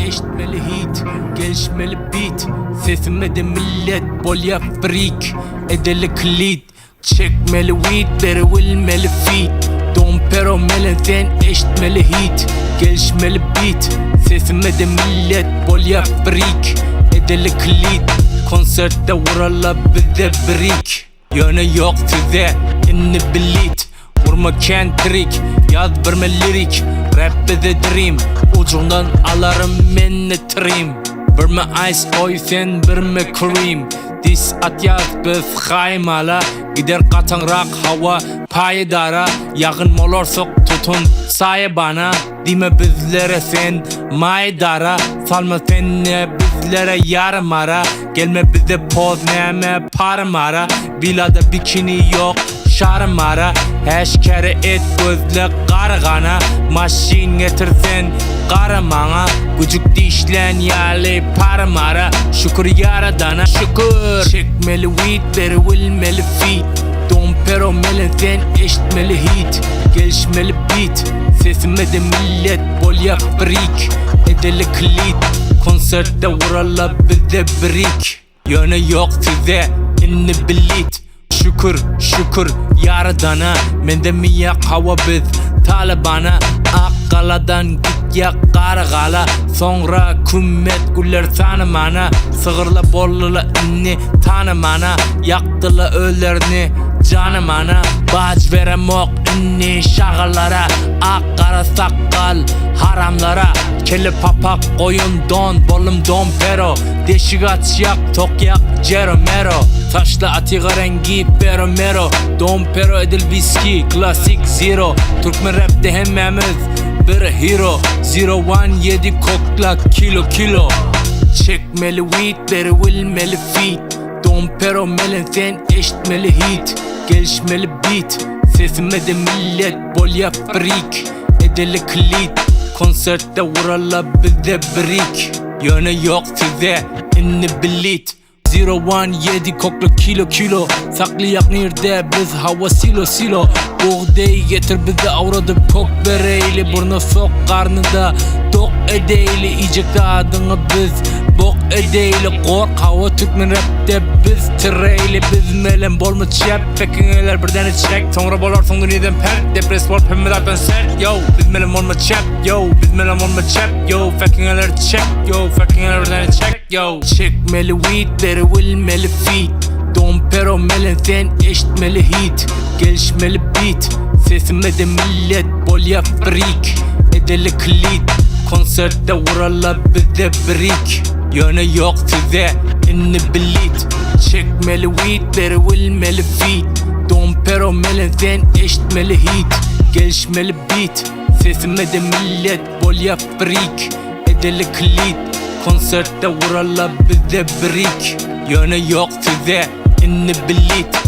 eşitmeli hit, gelişmeli beat. Sesime de millet bol yap freak, edeli kilit. Çekmeli weedleri wilmeli feet. Dompero meleden eşitmeli hit, gelişmeli beat. Sesime de millet bol yap freak, edeli kilit. Konserde vurala bize brick. Yönü yok size inni bilit. Vurma kentrik, yaz verme lirik. Rap bize dream, ucundan alarım menne trim. Verme ice oy sen verme cream. Dis at yaz biz haymala. Gider katanrak hava payidara. Yakın molor sok tutun say bana. Dime bizlere sen maydara. Salma seni bizlere yarım ara. Gelme bize poz neme parmara. Bilada bikini yok şarmara. Eşkere et gözle qarğana. Maşin getirsen qaramana. Gücük dişlen yali parmara. Şükür yaradana şükür. Çekmeli weedleri wilmeli feet. Dompero meleden eşitmeli hit, gelişmeli beat. Sesime de millet bol yap freak, edeli kilit. Konserde vurala bize brick. Yönü yok size inni bilit. Şükür şükür yaradana. Mende mi yak hava biz Talibana. Akkaladan git yak qarğala. Sonra kümmet güller tanımana. Sığırla bollula inni tanımana. Yaktıla öllerini canım ana. Bac verem ok inni şağılara. Akkara sakkal haramlara. Kelle papak koyun don bolum dompero. Deşik aç yak tok yak cero mero. Taşla atiga rengi pero mero. Dompero edil viski klasik zero. Türkmen rapte hemmemiz bir hero. 017 kokla kilo kilo. Çekmeli weedleri wilmeli feet. Dompero meleden eşitmeli hit, gelişmeli beat. Sesime de millet bol yap freak, edeli kilit. Konserde vurala bize brick. Yönü yok size inni bilit. 017 kokla kilo kilo. Saklayak nerede biz hava silo silo. Buğdayı getir bize avradı kok bereyli. Burnu sok karnında dok edeyli. İcek adını biz bok edeyli. Kork hava Türkmen rapte biz tireyli. Biz melen bol mu çep pekingeler birden çek. Sonra bolar son günüden pert. Depres bol pemmelerden sert. Yo biz melen bol mu çep. Yo biz melen bol mu çep. Yo pekingeler çek. Yo pekingeler birden çek. Yo çekmeli weedleri wilmeli feet. Dompero meleden eşitmeli hit, gelişmeli beat. Sesime de millet bol yap freak, edeli kilit. Konserde vurala bize brick. Yönü yok size inni bilit. Çekmeli weedleri wilmeli feet. Dompero meleden eşitmeli hit, gelişmeli beat. Sesime de millet bol yap freak, edeli kilit. Konserde vurala bize brick. Yönü yok size inni bilit.